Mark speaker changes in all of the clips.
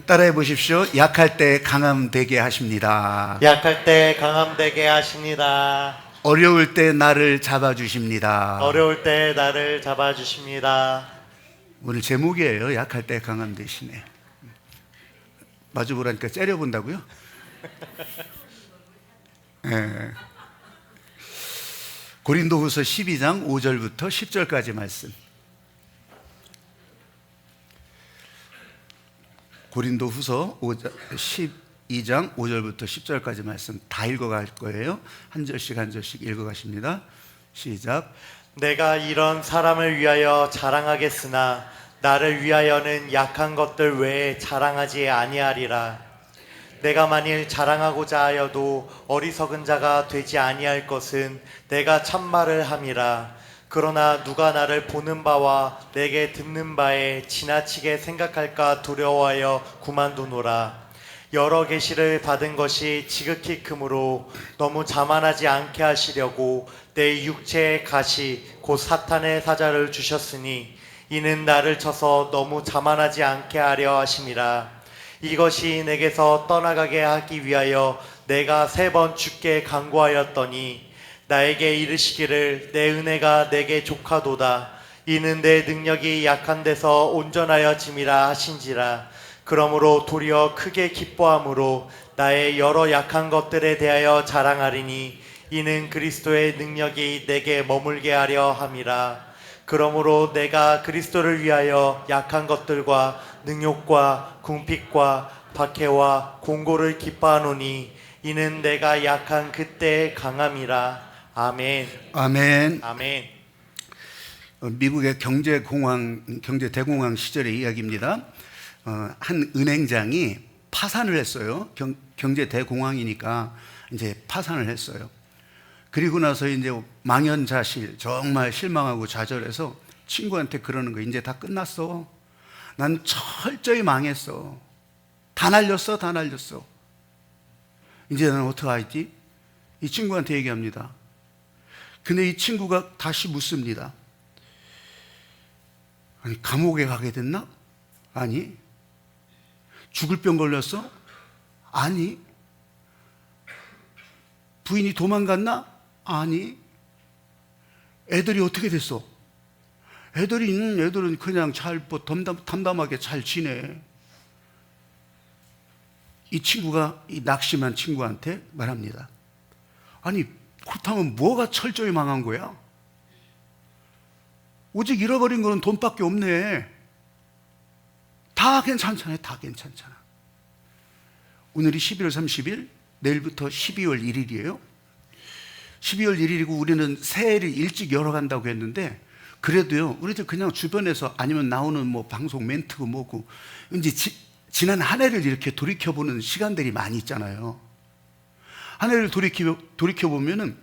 Speaker 1: 따라해 보십시오. 약할 때 강함 되게 하십니다.
Speaker 2: 약할 때 강함 되게 하십니다.
Speaker 1: 어려울 때 나를 잡아주십니다.
Speaker 2: 어려울 때 나를 잡아주십니다.
Speaker 1: 오늘 제목이에요. 약할 때 강함 되시네. 마주보라니까 째려본다고요? 네. 고린도후서 12장 5절부터 10절까지 말씀. 고린도후서 12장 5절부터 10절까지 말씀 다 읽어갈 거예요. 한 절씩 한 절씩 읽어가십니다. 시작.
Speaker 2: 내가 이런 사람을 위하여 자랑하겠으나 나를 위하여는 약한 것들 외에 자랑하지 아니하리라. 내가 만일 자랑하고자 하여도 어리석은 자가 되지 아니할 것은 내가 참말을 함이라. 그러나 누가 나를 보는 바와 내게 듣는 바에 지나치게 생각할까 두려워하여 구만두노라. 여러 계시를 받은 것이 지극히 크므로 너무 자만하지 않게 하시려고 내 육체의 가시 곧 사탄의 사자를 주셨으니 이는 나를 쳐서 너무 자만하지 않게 하려 하심이라. 이것이 내게서 떠나가게 하기 위하여 내가 3번 주께 간구하였더니 나에게 이르시기를 내 은혜가 내게 족하도다. 이는 내 능력이 약한 데서 온전하여 짐이라 하신지라. 그러므로 도리어 크게 기뻐함으로 나의 여러 약한 것들에 대하여 자랑하리니 이는 그리스도의 능력이 내게 머물게 하려 함이라. 그러므로 내가 그리스도를 위하여 약한 것들과 능욕과 궁핍과 박해와 공고를 기뻐하노니 이는 내가 약한 그때의 강함이라. 아멘.
Speaker 1: 아멘.
Speaker 2: 아멘.
Speaker 1: 미국의 경제 대공황 시절의 이야기입니다. 한 은행장이 파산을 했어요. 경제 대공황이니까 이제 파산을 했어요. 그리고 나서 이제 망연자실, 정말 실망하고 좌절해서 친구한테 그러는 거예요. 이제 다 끝났어. 난 철저히 망했어. 다 날렸어, 다 날렸어. 이제 나는 어떡하지? 이 친구한테 얘기합니다. 근데 이 친구가 다시 묻습니다. 아니, 감옥에 가게 됐나? 아니. 죽을 병 걸렸어? 아니. 부인이 도망갔나? 아니. 애들이 어떻게 됐어? 애들은 그냥 잘 담담하게 잘 지내. 이 친구가 이 낙심한 친구한테 말합니다. 아니, 그렇다면 뭐가 철저히 망한 거야? 오직 잃어버린 거는 돈밖에 없네. 다 괜찮잖아요. 다 괜찮잖아. 오늘이 11월 30일, 내일부터 12월 1일이에요. 12월 1일이고 우리는 새해를 일찍 열어간다고 했는데 그래도요, 우리들 그냥 주변에서 아니면 나오는 뭐 방송 멘트고 뭐고 이제 지난 한 해를 이렇게 돌이켜보는 시간들이 많이 있잖아요. 한 해를 돌이켜보면은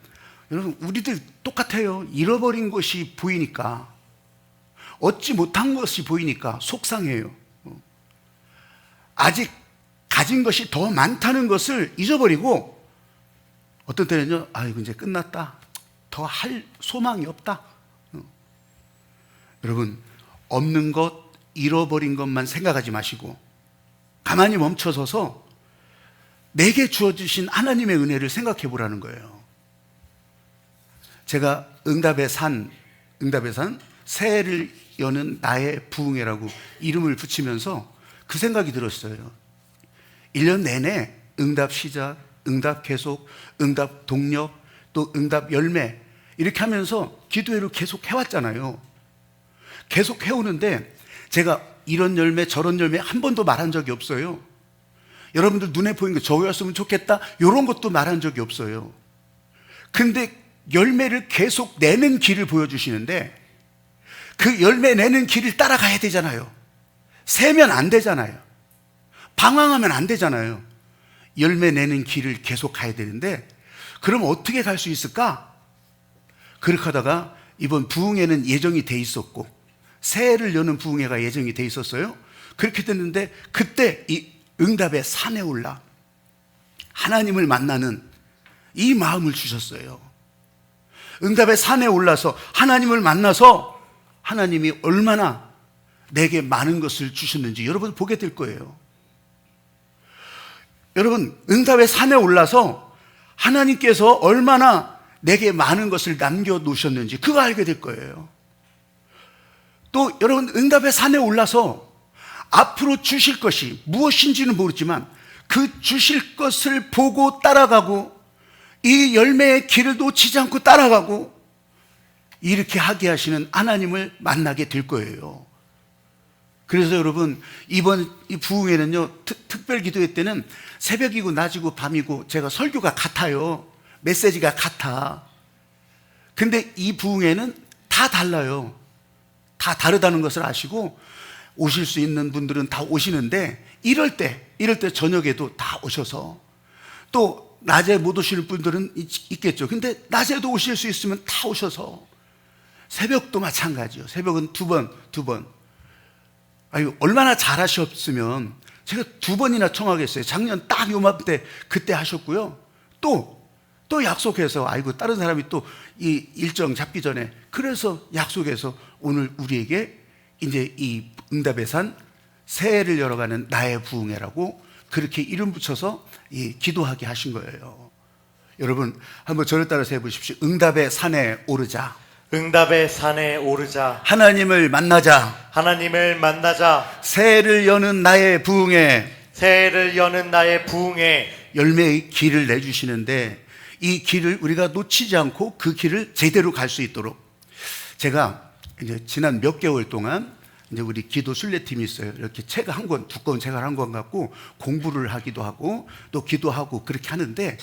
Speaker 1: 여러분, 우리들 똑같아요. 잃어버린 것이 보이니까, 얻지 못한 것이 보이니까 속상해요. 아직 가진 것이 더 많다는 것을 잊어버리고 어떤 때는요, 아이고 이제 끝났다, 더 할 소망이 없다. 여러분, 없는 것, 잃어버린 것만 생각하지 마시고 가만히 멈춰서서 내게 주어주신 하나님의 은혜를 생각해 보라는 거예요. 제가 응답의 산, 새해를 여는 나의 부흥회라고 이름을 붙이면서 그 생각이 들었어요. 1년 내내 응답 시작, 응답 계속, 응답 동력, 또 응답 열매, 이렇게 하면서 기도회를 계속 해왔잖아요. 계속 해오는데 제가 이런 열매 저런 열매 한 번도 말한 적이 없어요. 여러분들 눈에 보이는 거 저거였으면 좋겠다, 이런 것도 말한 적이 없어요. 근데 열매를 계속 내는 길을 보여주시는데 그 열매 내는 길을 따라가야 되잖아요. 세면 안 되잖아요. 방황하면 안 되잖아요. 열매 내는 길을 계속 가야 되는데 그럼 어떻게 갈 수 있을까? 그렇게 하다가 이번 부흥회는 예정이 돼 있었고 새해를 여는 부흥회가 예정이 돼 있었어요. 그렇게 됐는데 그때 이 응답의 산에 올라 하나님을 만나는 이 마음을 주셨어요. 응답의 산에 올라서 하나님을 만나서 하나님이 얼마나 내게 많은 것을 주셨는지 여러분 보게 될 거예요. 여러분, 응답의 산에 올라서 하나님께서 얼마나 내게 많은 것을 남겨놓으셨는지 그거 알게 될 거예요. 또 여러분, 응답의 산에 올라서 앞으로 주실 것이 무엇인지는 모르지만 그 주실 것을 보고 따라가고 이 열매의 길을 놓치지 않고 따라가고 이렇게 하게 하시는 하나님을 만나게 될 거예요. 그래서 여러분, 이번 이 부흥회는요, 특별 기도회 때는 새벽이고 낮이고 밤이고 제가 설교가 같아요. 메시지가 같아. 근데 이 부흥회는 다 달라요. 다 다르다는 것을 아시고 오실 수 있는 분들은 다 오시는데 이럴 때 저녁에도 다 오셔서, 또 낮에 못 오시는 분들은 있겠죠. 근데 낮에도 오실 수 있으면 다 오셔서, 새벽도 마찬가지요. 새벽은 두 번. 아유, 얼마나 잘하셨으면 제가 2번이나 청하겠어요. 작년 딱 요맘때 그때 하셨고요. 또 약속해서, 아이고, 다른 사람이 또 이 일정 잡기 전에 그래서 약속해서 오늘 우리에게 이제 이 응답의 산 새해를 열어가는 나의 부흥회라고 그렇게 이름 붙여서 기도하게 하신 거예요. 여러분, 한번 저를 따라서 해보십시오. 응답의 산에 오르자.
Speaker 2: 응답의 산에 오르자.
Speaker 1: 하나님을 만나자.
Speaker 2: 하나님을 만나자.
Speaker 1: 새해를 여는 나의 부흥회.
Speaker 2: 새해를 여는 나의 부흥회.
Speaker 1: 열매의 길을 내주시는데 이 길을 우리가 놓치지 않고 그 길을 제대로 갈 수 있도록, 제가 이제 지난 몇 개월 동안 이제 우리 기도 순례팀이 있어요. 이렇게 책 한 권, 두꺼운 책을 한 권 갖고 공부를 하기도 하고 또 기도하고 그렇게 하는데,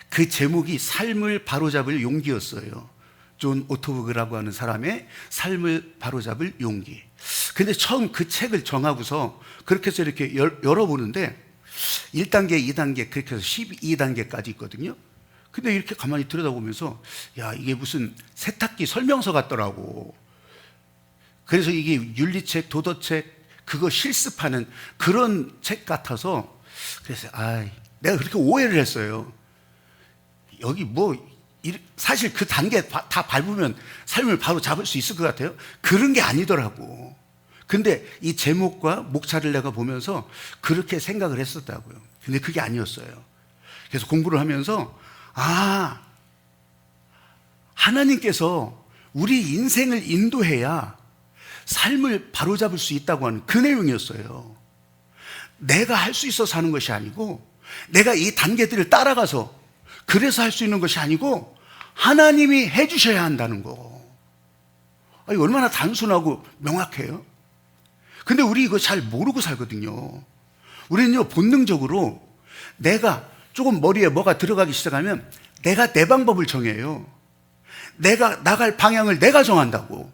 Speaker 1: 그 제목이 삶을 바로잡을 용기였어요. 존 오토브그라고 하는 사람의 삶을 바로잡을 용기. 근데 처음 그 책을 정하고서 그렇게 해서 이렇게 열어보는데 1단계, 2단계 그렇게 해서 12단계까지 있거든요. 근데 이렇게 가만히 들여다보면서, 야, 이게 무슨 세탁기 설명서 같더라고. 그래서 이게 윤리책, 도덕책 그거 실습하는 그런 책 같아서, 그래서 내가 그렇게 오해를 했어요. 여기 사실 그 단계 다 밟으면 삶을 바로 잡을 수 있을 것 같아요. 그런 게 아니더라고. 근데 이 제목과 목차를 내가 보면서 그렇게 생각을 했었다고요. 근데 그게 아니었어요. 그래서 공부를 하면서, 하나님께서 우리 인생을 인도해야 삶을 바로잡을 수 있다고 하는 그 내용이었어요. 내가 할 수 있어서 하는 것이 아니고, 내가 이 단계들을 따라가서 그래서 할 수 있는 것이 아니고 하나님이 해주셔야 한다는 거. 얼마나 단순하고 명확해요. 근데 우리 이거 잘 모르고 살거든요. 우리는요, 본능적으로 내가 조금 머리에 뭐가 들어가기 시작하면 내가 내 방법을 정해요. 내가 나갈 방향을 내가 정한다고.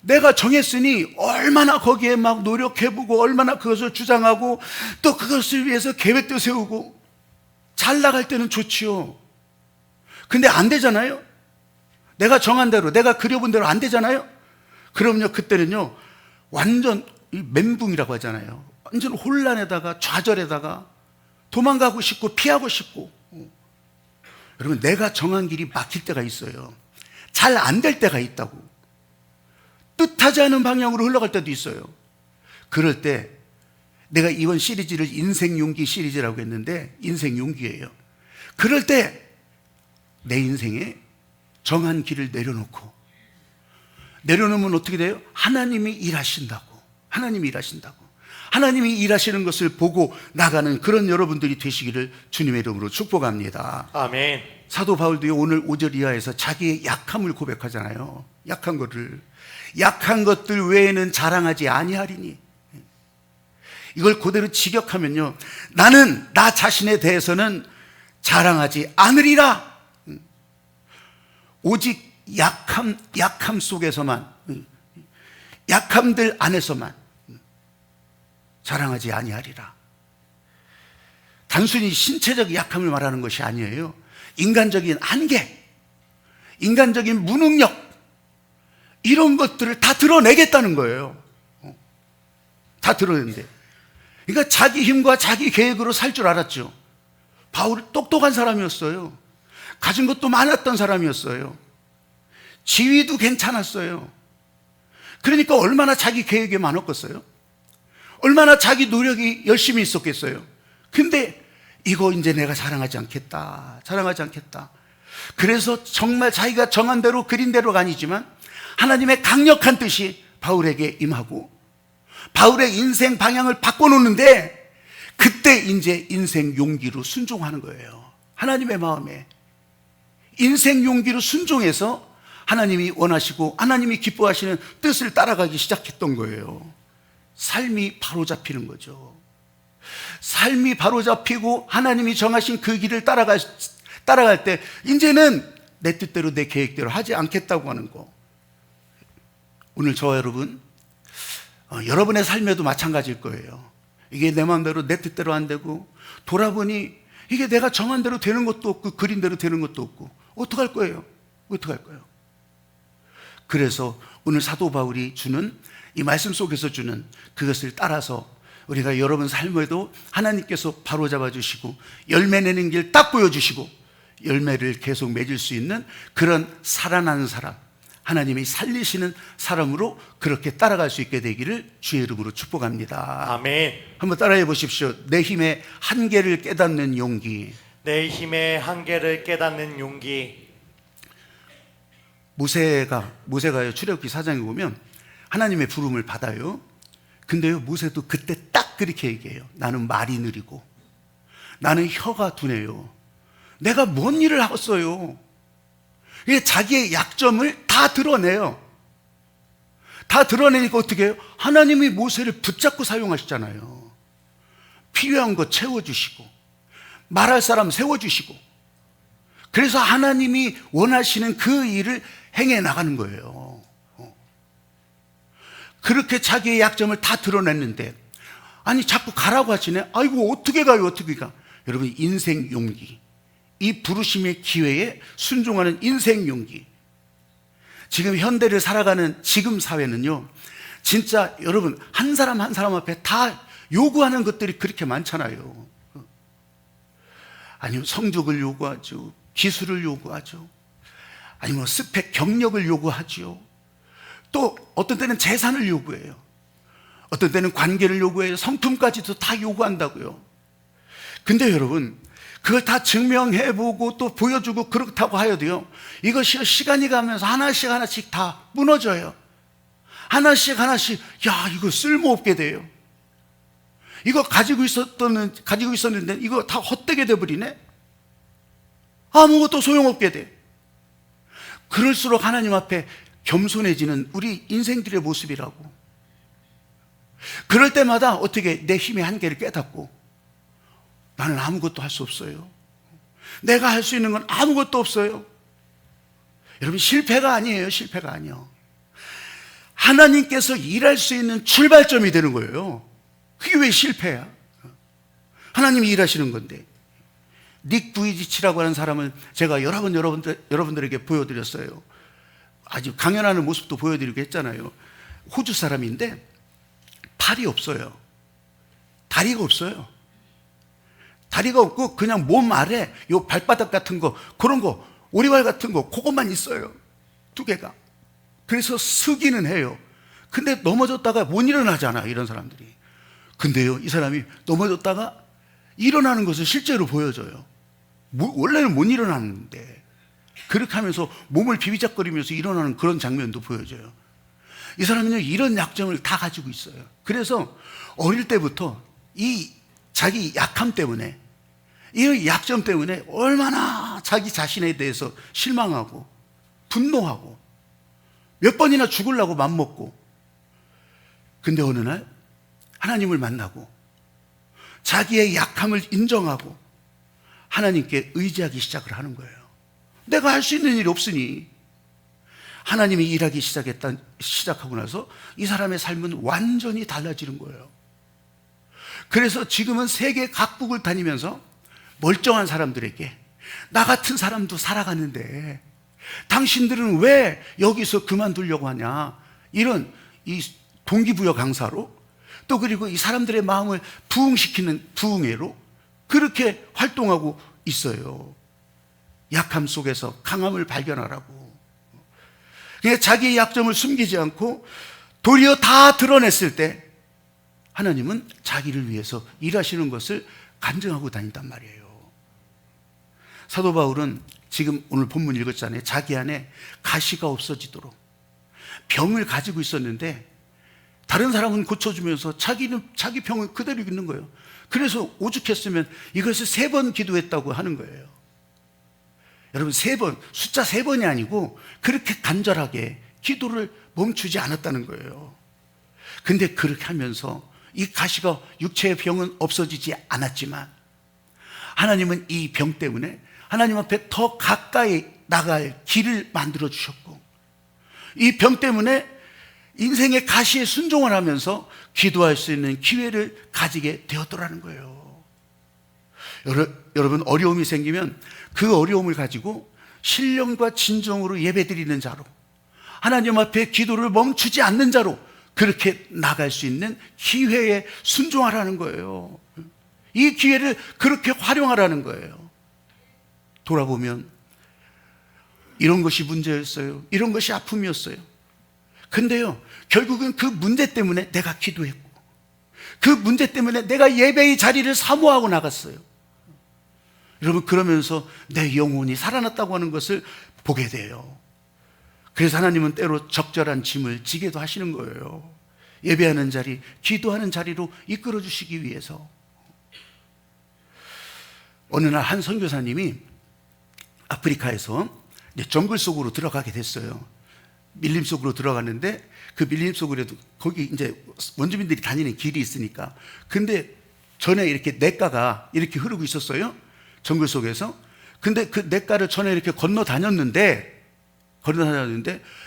Speaker 1: 내가 정했으니 얼마나 거기에 막 노력해보고 얼마나 그것을 주장하고 또 그것을 위해서 계획도 세우고 잘 나갈 때는 좋지요. 근데 안 되잖아요. 내가 정한 대로, 내가 그려본 대로 안 되잖아요. 그럼요, 그때는요, 완전 멘붕이라고 하잖아요. 완전 혼란에다가 좌절에다가 도망가고 싶고 피하고 싶고. 여러분, 내가 정한 길이 막힐 때가 있어요. 잘 안 될 때가 있다고. 뜻하지 않은 방향으로 흘러갈 때도 있어요. 그럴 때 내가 이번 시리즈를 인생 용기 시리즈라고 했는데 인생 용기예요. 그럴 때 내 인생에 정한 길을 내려놓으면 어떻게 돼요? 하나님이 일하신다고. 하나님이 일하시는 것을 보고 나가는 그런 여러분들이 되시기를 주님의 이름으로 축복합니다.
Speaker 2: 아멘.
Speaker 1: 사도 바울도 오늘 5절 이하에서 자기의 약함을 고백하잖아요. 약한 것들 외에는 자랑하지 아니하리니. 이걸 그대로 직역하면요, 나는 나 자신에 대해서는 자랑하지 않으리라. 오직 약함 속에서만, 약함들 안에서만 자랑하지 아니하리라. 단순히 신체적 약함을 말하는 것이 아니에요. 인간적인 한계, 인간적인 무능력, 이런 것들을 다 드러내겠다는 거예요. 다 드러낸대. 그러니까 자기 힘과 자기 계획으로 살 줄 알았죠. 바울은 똑똑한 사람이었어요. 가진 것도 많았던 사람이었어요. 지위도 괜찮았어요. 그러니까 얼마나 자기 계획이 많았겠어요? 얼마나 자기 노력이 열심히 있었겠어요? 근데 이거 이제 내가 자랑하지 않겠다. 자랑하지 않겠다. 그래서 정말 자기가 정한 대로 그린 대로가 아니지만 하나님의 강력한 뜻이 바울에게 임하고 바울의 인생 방향을 바꿔놓는데 그때 이제 인생 용기로 순종하는 거예요. 하나님의 마음에 인생 용기로 순종해서 하나님이 원하시고 하나님이 기뻐하시는 뜻을 따라가기 시작했던 거예요. 삶이 바로잡히는 거죠. 삶이 바로잡히고 하나님이 정하신 그 길을 따라갈 때 이제는 내 뜻대로 내 계획대로 하지 않겠다고 하는 거. 오늘 저와 여러분, 여러분의 삶에도 마찬가지일 거예요. 이게 내 마음대로 내 뜻대로 안 되고 돌아보니 이게 내가 정한 대로 되는 것도 없고 그린 대로 되는 것도 없고 어떡할 거예요? 어떡할 거예요? 그래서 오늘 사도 바울이 주는 이 말씀 속에서 주는 그것을 따라서 우리가 여러분 삶에도 하나님께서 바로잡아 주시고 열매 내는 길 딱 보여주시고 열매를 계속 맺을 수 있는 그런 살아나는 사람, 하나님이 살리시는 사람으로 그렇게 따라갈 수 있게 되기를 주의 이름으로 축복합니다.
Speaker 2: 아멘.
Speaker 1: 한번 따라해 보십시오. 내 힘의 한계를 깨닫는 용기.
Speaker 2: 내 힘의 한계를 깨닫는 용기.
Speaker 1: 모세가요 출애굽기 4장에 보면 하나님의 부름을 받아요. 근데요 모세도 그때 딱 그렇게 얘기해요. 나는 말이 느리고 나는 혀가 둔해요. 내가 뭔 일을 하겠어요? 이게 자기의 약점을 다 드러내요. 다 드러내니까 어떻게 해요? 하나님이 모세를 붙잡고 사용하시잖아요. 필요한 거 채워주시고 말할 사람 세워주시고 그래서 하나님이 원하시는 그 일을 행해 나가는 거예요. 그렇게 자기의 약점을 다 드러냈는데 아니 자꾸 가라고 하시네. 아이고 어떻게 가요? 어떻게 가? 여러분 인생 용기, 이 부르심의 기회에 순종하는 인생 용기. 지금 현대를 살아가는 지금 사회는요 진짜 여러분 한 사람 한 사람 앞에 다 요구하는 것들이 그렇게 많잖아요. 아니면 성적을 요구하죠, 기술을 요구하죠, 아니면 스펙 경력을 요구하죠. 또 어떤 때는 재산을 요구해요. 어떤 때는 관계를 요구해요. 성품까지도 다 요구한다고요. 근데 여러분 그걸 다 증명해보고 또 보여주고 그렇다고 하여도요 이것이 시간이 가면서 하나씩 하나씩 다 무너져요. 하나씩 하나씩 야 이거 쓸모없게 돼요. 이거 가지고 있었는데 이거 다 헛되게 돼버리네. 아무것도 소용없게 돼. 그럴수록 하나님 앞에 겸손해지는 우리 인생들의 모습이라고. 그럴 때마다 어떻게 내 힘의 한계를 깨닫고 나는 아무것도 할 수 없어요. 내가 할 수 있는 건 아무것도 없어요. 여러분 실패가 아니에요. 실패가 아니에요. 하나님께서 일할 수 있는 출발점이 되는 거예요. 그게 왜 실패야? 하나님이 일하시는 건데. 닉 부이지치라고 하는 사람을 제가 여러분들에게 보여드렸어요. 아주 강연하는 모습도 보여드리고 했잖아요. 호주 사람인데 팔이 없어요. 다리가 없어요. 다리가 없고 그냥 몸 아래 요 발바닥 같은 거 그런 거 오리발 같은 거 그것만 있어요. 두 개가. 그래서 서기는 해요. 근데 넘어졌다가 못 일어나잖아 이런 사람들이. 근데요 이 사람이 넘어졌다가 일어나는 것을 실제로 보여줘요. 원래는 못 일어나는데 그렇게 하면서 몸을 비비작거리면서 일어나는 그런 장면도 보여줘요. 이 사람은요 이런 약점을 다 가지고 있어요. 그래서 어릴 때부터 이 자기 약함 때문에 이 약점 때문에 얼마나 자기 자신에 대해서 실망하고 분노하고 몇 번이나 죽으려고 맘먹고. 근데 어느 날 하나님을 만나고 자기의 약함을 인정하고 하나님께 의지하기 시작을 하는 거예요. 내가 할 수 있는 일이 없으니. 하나님이 일하기 시작하고 나서 이 사람의 삶은 완전히 달라지는 거예요. 그래서 지금은 세계 각국을 다니면서 멀쩡한 사람들에게 나 같은 사람도 살아가는데 당신들은 왜 여기서 그만두려고 하냐, 이런 이 동기부여 강사로 또 그리고 이 사람들의 마음을 부흥시키는 부흥회로 그렇게 활동하고 있어요. 약함 속에서 강함을 발견하라고. 그냥 자기의 약점을 숨기지 않고 도리어 다 드러냈을 때 하나님은 자기를 위해서 일하시는 것을 간증하고 다닌단 말이에요. 사도 바울은 지금 오늘 본문 읽었잖아요. 자기 안에 가시가 없어지도록 병을 가지고 있었는데 다른 사람은 고쳐주면서 자기는 자기 병을 그대로 있는 거예요. 그래서 오죽했으면 이것을 3번 기도했다고 하는 거예요. 여러분, 3번, 숫자 3번이 아니고 그렇게 간절하게 기도를 멈추지 않았다는 거예요. 근데 그렇게 하면서 이 가시가, 육체의 병은 없어지지 않았지만 하나님은 이 병 때문에 하나님 앞에 더 가까이 나갈 길을 만들어 주셨고, 이 병 때문에 인생의 가시에 순종을 하면서 기도할 수 있는 기회를 가지게 되었더라는 거예요. 여러분, 어려움이 생기면 그 어려움을 가지고 신령과 진정으로 예배드리는 자로, 하나님 앞에 기도를 멈추지 않는 자로 그렇게 나갈 수 있는 기회에 순종하라는 거예요. 이 기회를 그렇게 활용하라는 거예요. 돌아보면 이런 것이 문제였어요. 이런 것이 아픔이었어요. 근데요, 결국은 그 문제 때문에 내가 기도했고, 그 문제 때문에 내가 예배의 자리를 사모하고 나갔어요. 여러분, 그러면서 내 영혼이 살아났다고 하는 것을 보게 돼요. 그래서 하나님은 때로 적절한 짐을 지게도 하시는 거예요. 예배하는 자리, 기도하는 자리로 이끌어 주시기 위해서. 어느 날 한 선교사님이 아프리카에서 정글 속으로 들어가게 됐어요. 밀림 속으로 들어갔는데 그 밀림 속으로도 거기 이제 원주민들이 다니는 길이 있으니까. 근데 전에 이렇게 냇가가 이렇게 흐르고 있었어요. 정글 속에서. 근데 그 냇가를 전에 이렇게 건너 다녔는데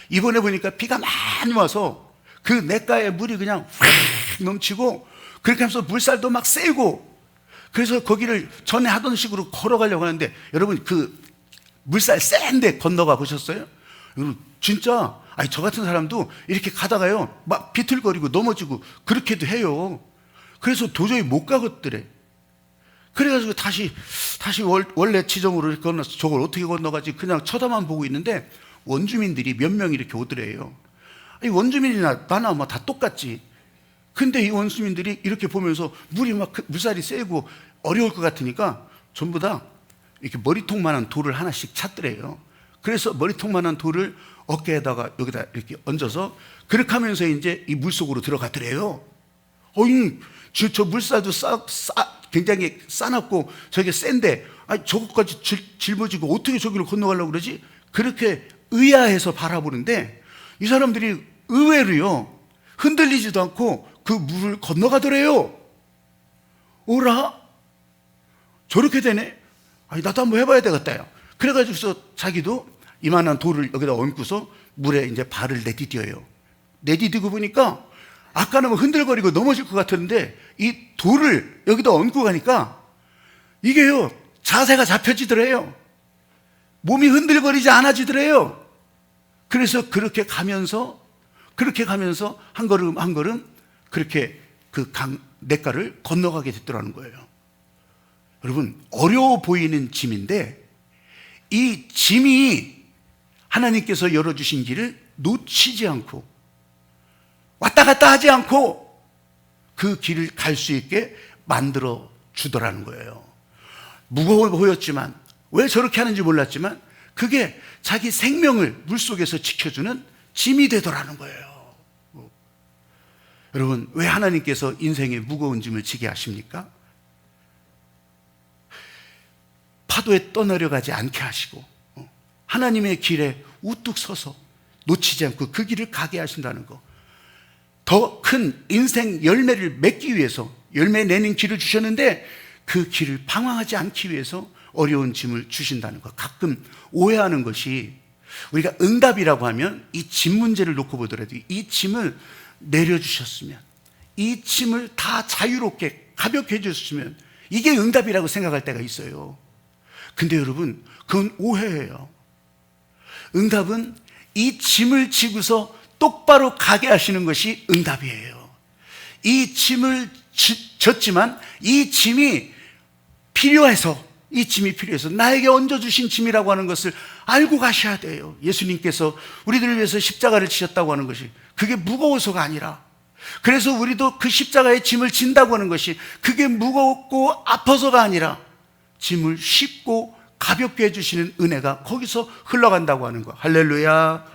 Speaker 1: 이번에 보니까 비가 많이 와서 그 냇가에 물이 그냥 확 넘치고, 그렇게 하면서 물살도 막 세고, 그래서 거기를 전에 하던 식으로 걸어가려고 하는데, 여러분, 그 물살 센데 건너가 보셨어요? 여러분, 진짜 저 같은 사람도 이렇게 가다가요 막 비틀거리고 넘어지고 그렇게도 해요. 그래서 도저히 못 가겠더래. 그래가지고 다시 원래 지점으로 이렇게 건너서 저걸 어떻게 건너가지 그냥 쳐다만 보고 있는데, 원주민들이 몇 명 이렇게 오더래요. 원주민이나 나나 뭐 다 똑같지. 근데 이 원주민들이 이렇게 보면서 물이 막 물살이 세고 어려울 것 같으니까 전부 다 이렇게 머리통만한 돌을 하나씩 찾더래요. 그래서 머리통만한 돌을 어깨에다가 여기다 이렇게 얹어서 그렇게 하면서 이제 이 물속으로 들어가더래요. 저 물살도 굉장히 싸납고 저게 센데 저것까지 짊어지고 어떻게 저기를 건너가려고 그러지? 그렇게 의아해서 바라보는데, 이 사람들이 의외로요 흔들리지도 않고 그 물을 건너가더래요. 오라? 저렇게 되네? 나도 한번 해봐야 되겠다. 그래가지고서 자기도 이만한 돌을 여기다 얹고서 물에 이제 발을 내디뎌요. 내디디고 보니까 아까는 뭐 흔들거리고 넘어질 것 같았는데 이 돌을 여기다 얹고 가니까 이게요 자세가 잡혀지더래요. 몸이 흔들거리지 않아지더래요. 그래서 그렇게 가면서 한 걸음 한 걸음 그렇게 그 냇가를 건너가게 됐더라는 거예요. 여러분, 어려워 보이는 짐인데 이 짐이 하나님께서 열어주신 길을 놓치지 않고 왔다 갔다 하지 않고 그 길을 갈 수 있게 만들어 주더라는 거예요. 무거워 보였지만, 왜 저렇게 하는지 몰랐지만 그게 자기 생명을 물속에서 지켜주는 짐이 되더라는 거예요. 여러분, 왜 하나님께서 인생의 무거운 짐을 지게 하십니까? 파도에 떠내려가지 않게 하시고 하나님의 길에 우뚝 서서 놓치지 않고 그 길을 가게 하신다는 거. 더 큰 인생 열매를 맺기 위해서 열매 내는 길을 주셨는데 그 길을 방황하지 않기 위해서 어려운 짐을 주신다는 것. 가끔 오해하는 것이, 우리가 응답이라고 하면 이 짐 문제를 놓고 보더라도 이 짐을 내려주셨으면, 이 짐을 다 자유롭게 가볍게 해주셨으면 이게 응답이라고 생각할 때가 있어요. 근데 여러분, 그건 오해예요. 응답은 이 짐을 지고서 똑바로 가게 하시는 것이 응답이에요. 이 짐을 졌지만 이 짐이 필요해서 나에게 얹어주신 짐이라고 하는 것을 알고 가셔야 돼요. 예수님께서 우리들을 위해서 십자가를 지셨다고 하는 것이 그게 무거워서가 아니라 그래서 우리도 그 십자가의 짐을 진다고 하는 것이 그게 무겁고 아파서가 아니라 짐을 쉽고 가볍게 해주시는 은혜가 거기서 흘러간다고 하는 거. 할렐루야.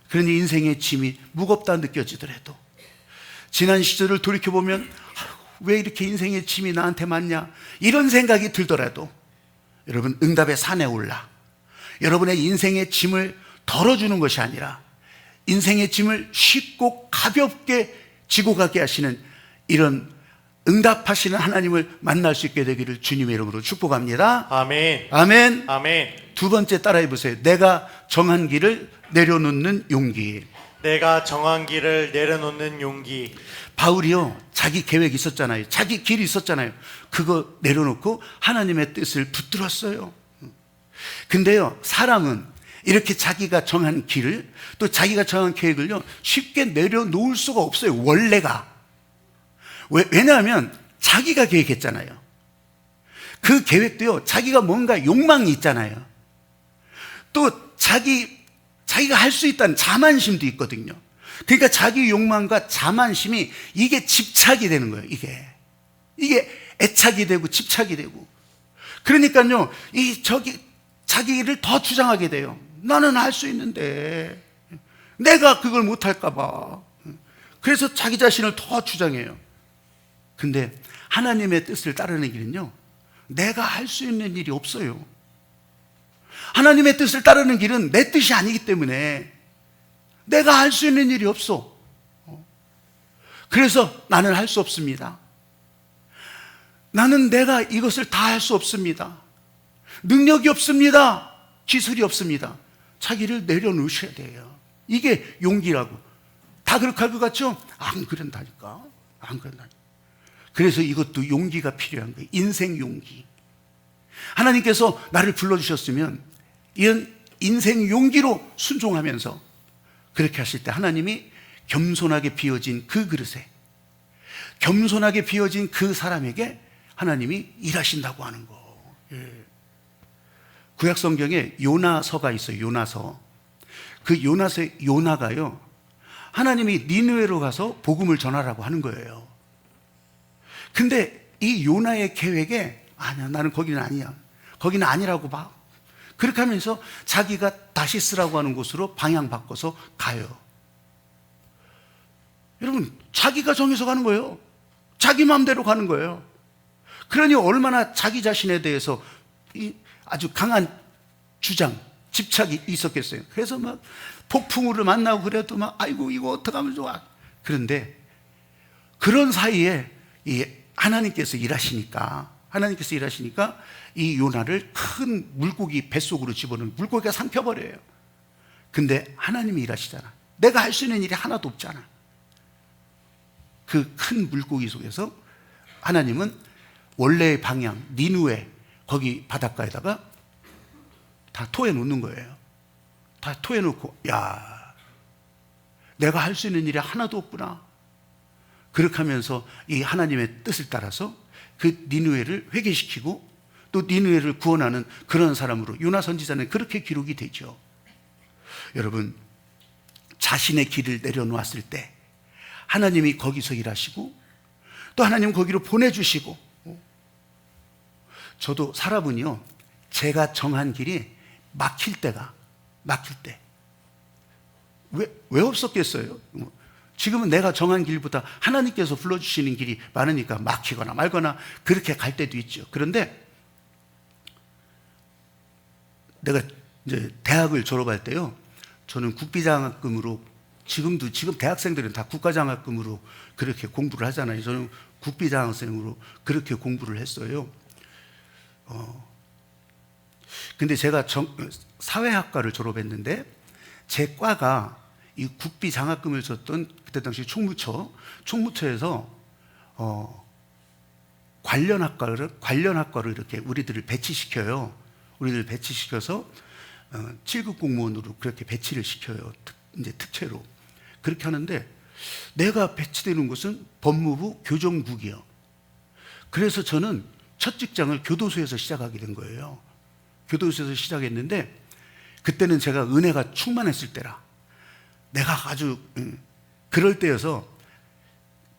Speaker 1: 그러니 인생의 짐이 무겁다 느껴지더라도 지난 시절을 돌이켜보면 왜 이렇게 인생의 짐이 나한테 많냐 이런 생각이 들더라도 여러분 응답의 산에 올라 여러분의 인생의 짐을 덜어주는 것이 아니라 인생의 짐을 쉽고 가볍게 지고 가게 하시는 이런 응답하시는 하나님을 만날 수 있게 되기를 주님의 이름으로 축복합니다.
Speaker 2: 아멘.
Speaker 1: 아멘.
Speaker 2: 아멘.
Speaker 1: 두 번째 따라해 보세요. 내가 정한 길을 내려놓는 용기.
Speaker 2: 내가 정한 길을 내려놓는 용기.
Speaker 1: 바울이요, 자기 계획이 있었잖아요. 자기 길이 있었잖아요. 그거 내려놓고 하나님의 뜻을 붙들었어요. 근데요, 사람은 이렇게 자기가 정한 길을 또 자기가 정한 계획을요 쉽게 내려놓을 수가 없어요. 원래가. 왜냐하면 자기가 계획했잖아요. 그 계획도요 자기가 뭔가 욕망이 있잖아요. 또 자기가 할 수 있다는 자만심도 있거든요. 그러니까 자기 욕망과 자만심이 이게 집착이 되는 거예요. 이게 애착이 되고 집착이 되고. 그러니까요 자기를 더 주장하게 돼요. 나는 할 수 있는데 내가 그걸 못할까 봐. 그래서 자기 자신을 더 주장해요. 근데 하나님의 뜻을 따르는 길은요 내가 할 수 있는 일이 없어요. 하나님의 뜻을 따르는 길은 내 뜻이 아니기 때문에 내가 할 수 있는 일이 없어. 그래서 나는 할 수 없습니다. 나는 내가 이것을 다 할 수 없습니다. 능력이 없습니다. 기술이 없습니다. 자기를 내려놓으셔야 돼요. 이게 용기라고. 다 그렇게 할 것 같죠? 안 그런다니까. 안 그런다니까. 그래서 이것도 용기가 필요한 거예요. 인생 용기. 하나님께서 나를 불러주셨으면 이런 인생 용기로 순종하면서 그렇게 하실 때 하나님이 겸손하게 비워진 그 그릇에 겸손하게 비워진 그 사람에게 하나님이 일하신다고 하는 거. 예. 구약 성경에 요나서가 있어요. 요나서. 그 요나서의 요나가요 하나님이 니느웨로 가서 복음을 전하라고 하는 거예요. 근데 이 요나의 계획에 아니야 나는 거기는 아니야 거기는 아니라고 봐. 그렇게 하면서 자기가 다시스라고 하는 곳으로 방향 바꿔서 가요. 여러분 자기가 정해서 가는 거예요. 자기 마음대로 가는 거예요. 그러니 얼마나 자기 자신에 대해서 아주 강한 주장, 집착이 있었겠어요. 그래서 막 폭풍우를 만나고 그래도 막 아이고 이거 어떡하면 좋아. 그런데 그런 사이에 이 하나님께서 일하시니까 이 요나를 큰 물고기 뱃속으로 집어넣는 물고기가 삼켜버려요. 근데 하나님이 일하시잖아. 내가 할 수 있는 일이 하나도 없잖아. 그 큰 물고기 속에서 하나님은 원래의 방향 니느웨 거기 바닷가에다가 다 토해 놓는 거예요. 다 토해 놓고 야 내가 할 수 있는 일이 하나도 없구나. 그렇게 하면서 이 하나님의 뜻을 따라서 그 니느웨를 회개시키고 또 니느웨를 구원하는 그런 사람으로 요나 선지자는 그렇게 기록이 되죠. 여러분 자신의 길을 내려놓았을 때 하나님이 거기서 일하시고 또 하나님 거기로 보내주시고. 저도 살아보니요 제가 정한 길이 막힐 때 왜 없었겠어요? 지금은 내가 정한 길보다 하나님께서 불러주시는 길이 많으니까 막히거나 말거나 그렇게 갈 때도 있죠. 그런데 내가 이제 대학을 졸업할 때요 저는 국비장학금으로 지금 대학생들은 다 국가장학금으로 그렇게 공부를 하잖아요. 저는 국비장학생으로 그렇게 공부를 했어요. 근데 제가 사회학과를 졸업했는데 제 과가 이 국비 장학금을 줬던 그때 당시 총무처에서 관련 학과로 이렇게 우리들을 배치시켜요. 우리들 배치시켜서 7급 공무원으로 그렇게 배치를 시켜요. 이제 특채로 그렇게 하는데 내가 배치되는 곳은 법무부 교정국이요. 그래서 저는 첫 직장을 교도소에서 시작하게 된 거예요. 교도소에서 시작했는데 그때는 제가 은혜가 충만했을 때라 내가 아주 그럴 때여서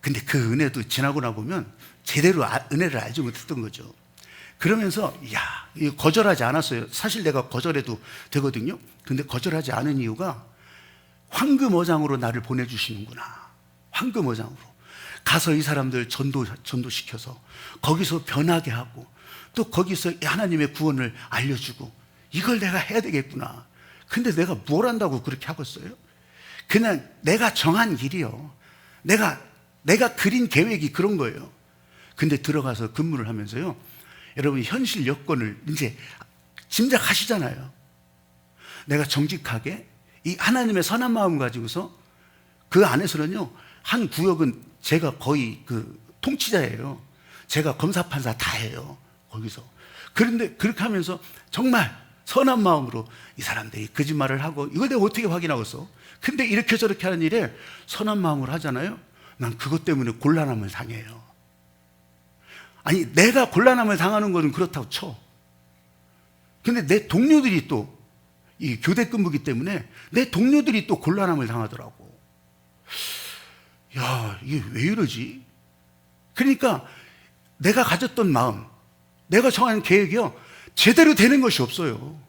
Speaker 1: 근데 그 은혜도 지나고 나 보면 제대로 은혜를 알지 못했던 거죠. 그러면서 이거 거절하지 않았어요. 사실 내가 거절해도 되거든요. 근데 거절하지 않은 이유가 황금어장으로 나를 보내주시는구나. 황금어장으로 가서 이 사람들 전도시켜서 거기서 변하게 하고 또 거기서 하나님의 구원을 알려주고 이걸 내가 해야 되겠구나. 근데 내가 뭘 한다고 그렇게 하겠어요? 그냥 내가 정한 길이요. 내가 그린 계획이 그런 거예요. 근데 들어가서 근무를 하면서요, 여러분 현실 여건을 이제 짐작하시잖아요. 내가 정직하게 이 하나님의 선한 마음 가지고서 그 안에서는요, 한 구역은 제가 거의 그 통치자예요. 제가 검사 판사 다 해요, 거기서. 그런데 그렇게 하면서 정말 선한 마음으로 이 사람들이 거짓말을 하고 이걸 내가 어떻게 확인하겠어? 근데 이렇게 저렇게 하는 일에 선한 마음으로 하잖아요. 난 그것 때문에 곤란함을 당해요. 아니, 내가 곤란함을 당하는 거는 그렇다고 쳐. 근데 내 동료들이 또 이 교대 근무기 때문에 내 동료들이 또 곤란함을 당하더라고. 야, 이게 왜 이러지? 그러니까 내가 가졌던 마음, 내가 정한 계획이요, 제대로 되는 것이 없어요.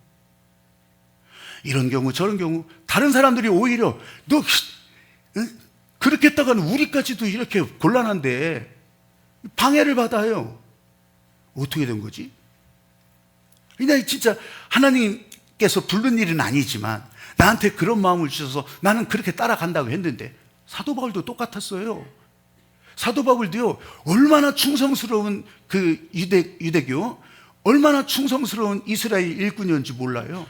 Speaker 1: 이런 경우 저런 경우 다른 사람들이 오히려 너 그렇게 했다가는 우리까지도 이렇게 곤란한데 방해를 받아요. 어떻게 된 거지? 그냥 진짜 하나님께서 부른 일은 아니지만 나한테 그런 마음을 주셔서 나는 그렇게 따라간다고 했는데, 사도 바울도 똑같았어요. 사도 바울도요, 얼마나 충성스러운 그 유대교, 얼마나 충성스러운 이스라엘 일꾼이었는지 몰라요.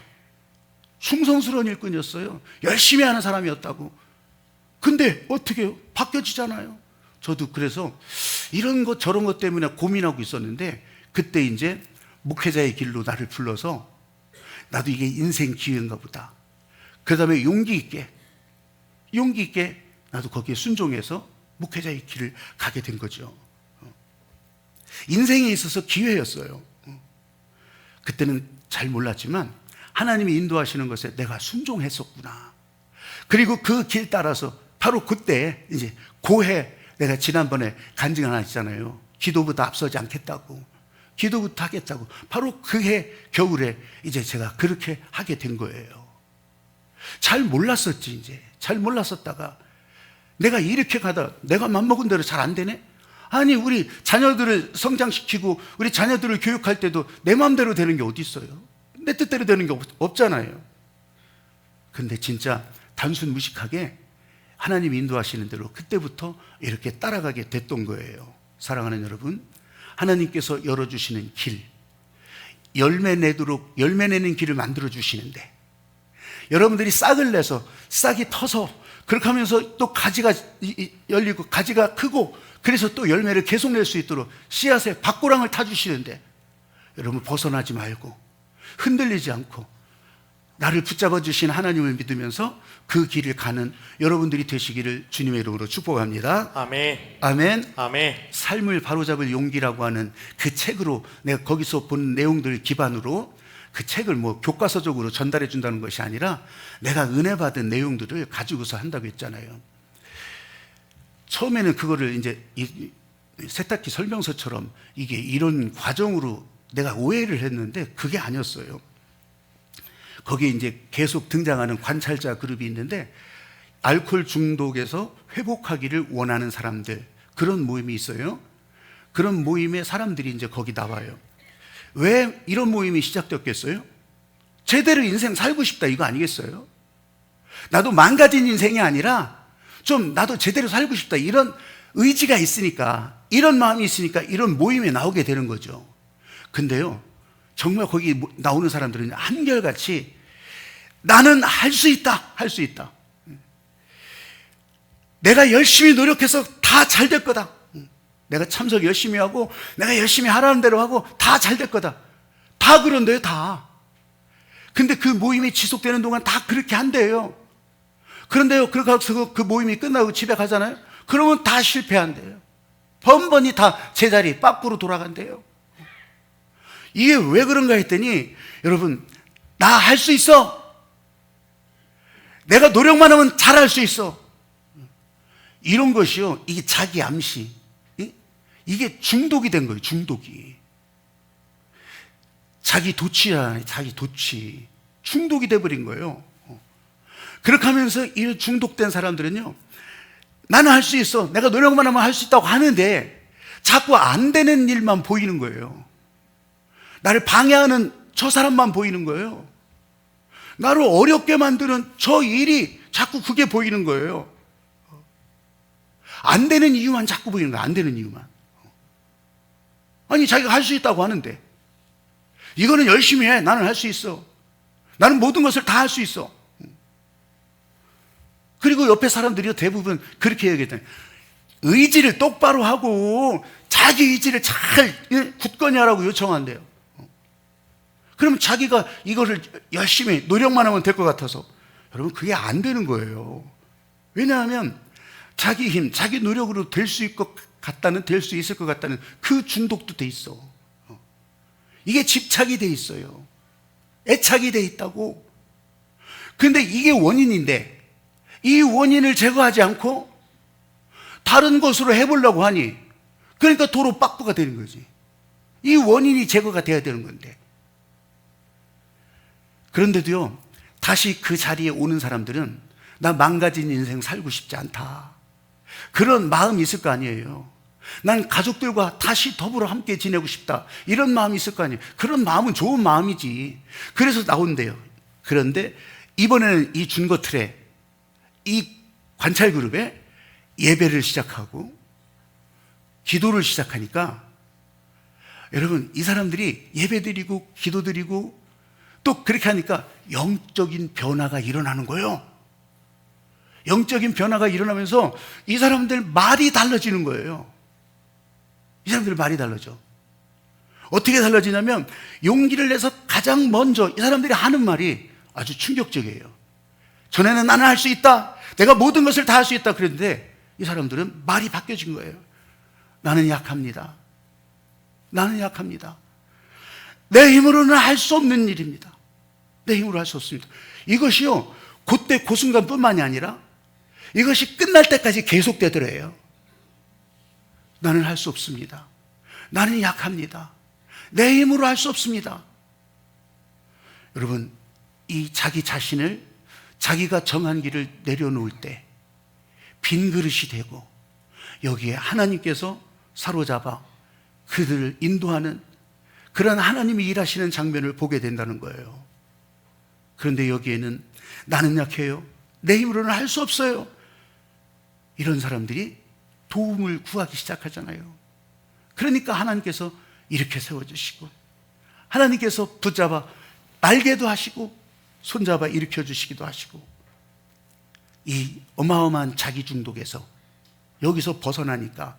Speaker 1: 충성스러운 일꾼이었어요. 열심히 하는 사람이었다고. 근데 어떻게 바뀌어지잖아요. 저도 그래서 이런 것 저런 것 때문에 고민하고 있었는데, 그때 이제 목회자의 길로 나를 불러서 나도 이게 인생 기회인가 보다. 그 다음에 용기 있게 나도 거기에 순종해서 목회자의 길을 가게 된 거죠. 인생에 있어서 기회였어요. 그때는 잘 몰랐지만 하나님이 인도하시는 것에 내가 순종했었구나. 그리고 그 길 따라서 바로 그때 이제 고해, 내가 지난번에 간증 하나 있잖아요. 기도보다 앞서지 않겠다고, 기도부터 하겠다고. 바로 그 해 겨울에 이제 제가 그렇게 하게 된 거예요. 잘 몰랐었지. 이제 잘 몰랐었다가 내가 이렇게 가다 내가 맘먹은 대로 잘 안 되네. 아니, 우리 자녀들을 성장시키고 우리 자녀들을 교육할 때도 내 마음대로 되는 게 어디 있어요? 내 뜻대로 되는 게 없잖아요. 근데 진짜 단순 무식하게 하나님이 인도하시는 대로 그때부터 이렇게 따라가게 됐던 거예요. 사랑하는 여러분, 하나님께서 열어주시는 길, 열매 내는 길을 만들어 주시는데, 여러분들이 싹을 내서 싹이 터서 그렇게 하면서 또 가지가 열리고 가지가 크고, 그래서 또 열매를 계속 낼 수 있도록 씨앗에 밭고랑을 타주시는데, 여러분 벗어나지 말고 흔들리지 않고 나를 붙잡아 주신 하나님을 믿으면서 그 길을 가는 여러분들이 되시기를 주님의 이름으로 축복합니다.
Speaker 2: 아멘.
Speaker 1: 아멘.
Speaker 2: 아멘.
Speaker 1: 삶을 바로잡을 용기라고 하는 그 책으로, 내가 거기서 본 내용들 기반으로 그 책을 뭐 교과서적으로 전달해 준다는 것이 아니라 내가 은혜 받은 내용들을 가지고서 한다고 했잖아요. 처음에는 그거를 이제 세탁기 설명서처럼 이게 이런 과정으로 내가 오해를 했는데 그게 아니었어요. 거기에 이제 계속 등장하는 관찰자 그룹이 있는데, 알코올 중독에서 회복하기를 원하는 사람들, 그런 모임이 있어요. 그런 모임에 사람들이 이제 거기 나와요. 왜 이런 모임이 시작됐겠어요? 제대로 인생 살고 싶다, 이거 아니겠어요? 나도 망가진 인생이 아니라 좀 나도 제대로 살고 싶다, 이런 의지가 있으니까, 이런 마음이 있으니까 이런 모임에 나오게 되는 거죠. 근데요, 정말 거기 나오는 사람들은 한결같이 나는 할 수 있다, 할 수 있다. 내가 열심히 노력해서 다 잘 될 거다. 내가 참석 열심히 하고 내가 열심히 하라는 대로 하고 다 잘 될 거다. 다 그런데요, 다. 근데 그 모임이 지속되는 동안 다 그렇게 한대요. 그런데요, 그렇게 해서 그 모임이 끝나고 집에 가잖아요. 그러면 다 실패한대요. 번번이 다 제자리 밖으로 돌아간대요. 이게 왜 그런가 했더니, 여러분, 나 할 수 있어. 내가 노력만 하면 잘할 수 있어. 이런 것이요, 이게 자기 암시, 이게 중독이 된 거예요. 중독이. 자기 도취야, 자기 도취. 중독이 돼버린 거예요. 그렇게 하면서 이 중독된 사람들은요, 나는 할 수 있어, 내가 노력만 하면 할 수 있다고 하는데 자꾸 안 되는 일만 보이는 거예요. 나를 방해하는 저 사람만 보이는 거예요. 나를 어렵게 만드는 저 일이 자꾸 그게 보이는 거예요. 안 되는 이유만 자꾸 보이는 거예요. 안 되는 이유만. 아니, 자기가 할 수 있다고 하는데, 이거는 열심히 해, 나는 할 수 있어, 나는 모든 것을 다 할 수 있어. 그리고 옆에 사람들이 대부분 그렇게 얘기했잖아요. 의지를 똑바로 하고 자기 의지를 잘 굳건히 하라고 요청한대요. 그러면 자기가 이거를 열심히 노력만 하면 될 것 같아서, 여러분, 그게 안 되는 거예요. 왜냐하면 자기 힘, 자기 노력으로 될 수 있을 것 같다는, 될 수 있을 것 같다는 그 중독도 돼 있어. 이게 집착이 돼 있어요. 애착이 돼 있다고. 근데 이게 원인인데, 이 원인을 제거하지 않고 다른 것으로 해보려고 하니, 그러니까 도로 빡부가 되는 거지. 이 원인이 제거가 돼야 되는 건데. 그런데도요, 다시 그 자리에 오는 사람들은 나 망가진 인생 살고 싶지 않다, 그런 마음이 있을 거 아니에요. 난 가족들과 다시 더불어 함께 지내고 싶다, 이런 마음이 있을 거 아니에요. 그런 마음은 좋은 마음이지. 그래서 나온대요. 그런데 이번에는 이 준거틀에, 이 관찰 그룹에 예배를 시작하고 기도를 시작하니까, 여러분, 이 사람들이 예배 드리고 기도 드리고 또 그렇게 하니까 영적인 변화가 일어나는 거예요. 영적인 변화가 일어나면서 이 사람들 말이 달라지는 거예요. 이 사람들 말이 달라져. 어떻게 달라지냐면, 용기를 내서 가장 먼저 이 사람들이 하는 말이 아주 충격적이에요. 전에는 나는 할 수 있다, 내가 모든 것을 다 할 수 있다 그랬는데, 이 사람들은 말이 바뀌어진 거예요. 나는 약합니다. 나는 약합니다. 내 힘으로는 할 수 없는 일입니다. 내 힘으로 할 수 없습니다. 이것이요, 그때 그 순간뿐만이 아니라 이것이 끝날 때까지 계속되더래요. 나는 할 수 없습니다. 나는 약합니다. 내 힘으로 할 수 없습니다. 여러분, 이 자기 자신을 자기가 정한 길을 내려놓을 때 빈 그릇이 되고, 여기에 하나님께서 사로잡아 그들을 인도하는 그런 하나님이 일하시는 장면을 보게 된다는 거예요. 그런데 여기에는 나는 약해요, 내 힘으로는 할 수 없어요, 이런 사람들이 도움을 구하기 시작하잖아요. 그러니까 하나님께서 이렇게 세워주시고, 하나님께서 붙잡아 날개도 하시고 손잡아 일으켜 주시기도 하시고, 이 어마어마한 자기 중독에서 여기서 벗어나니까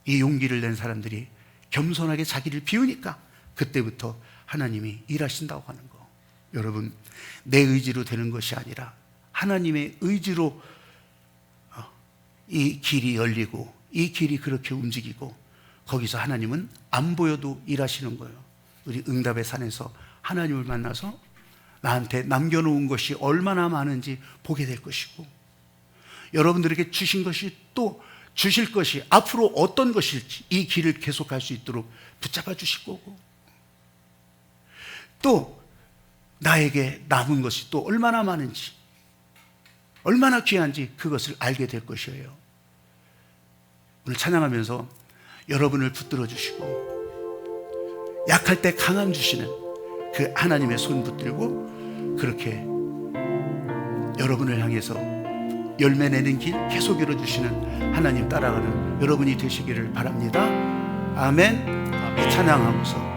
Speaker 1: 이 용기를 낸 사람들이 겸손하게 자기를 비우니까 그때부터 하나님이 일하신다고 하는 거. 여러분, 내 의지로 되는 것이 아니라 하나님의 의지로 이 길이 열리고, 이 길이 그렇게 움직이고, 거기서 하나님은 안 보여도 일하시는 거예요. 우리 응답의 산에서 하나님을 만나서 나한테 남겨놓은 것이 얼마나 많은지 보게 될 것이고, 여러분들에게 주신 것이, 또 주실 것이 앞으로 어떤 것일지, 이 길을 계속할 수 있도록 붙잡아 주실 거고, 또 나에게 남은 것이 또 얼마나 많은지, 얼마나 귀한지 그것을 알게 될 것이에요. 오늘 찬양하면서 여러분을 붙들어 주시고, 약할 때 강함 주시는 그 하나님의 손 붙들고, 그렇게 여러분을 향해서 열매 내는 길 계속 열어주시는 하나님 따라가는 여러분이 되시기를 바랍니다. 아멘. 찬양하면서